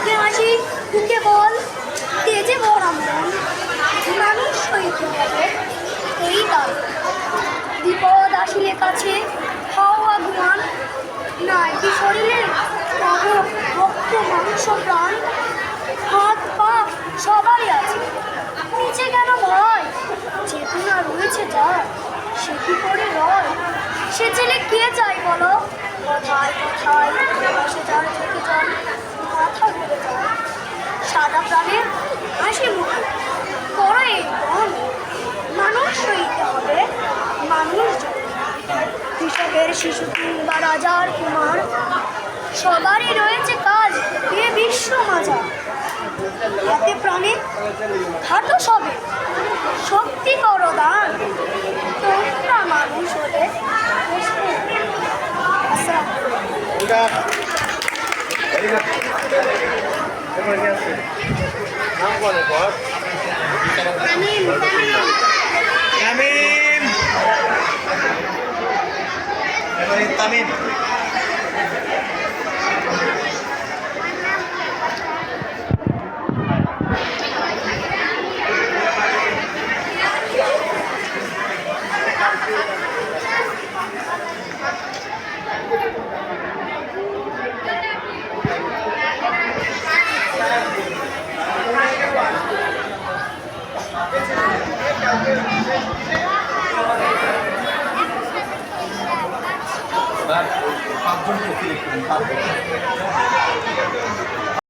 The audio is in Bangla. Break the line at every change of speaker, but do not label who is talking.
মুখে হাসি বুকে বল তেজে ভরা মন মানুষ হইতে হবে এই দান বিপদ আসিলে কাছে হও আগুয়ান নাই কি শরীরে রক্ত মাংস প্রাণ হাত পা সবারই আছে নিচে কেন ভয় চেতনা রয়েছে যার সে কি করে রয় সে ছেলে কে চাই বলো কথায় কথায় বসে যার চোখে জল মাথা ঘুরে যায় সাদা প্রাণের হাসি মুখে করো এই মন মানুষ হইতে হবে মানুষ কৃষকের শিশু কিংবা রাজার কুমার সবারই রয়েছে কাজ এ বিশ্ব হাজার হাতে প্রাণে খাটো সবে শক্তি করো দান তোমরা মানুষ হলে আমি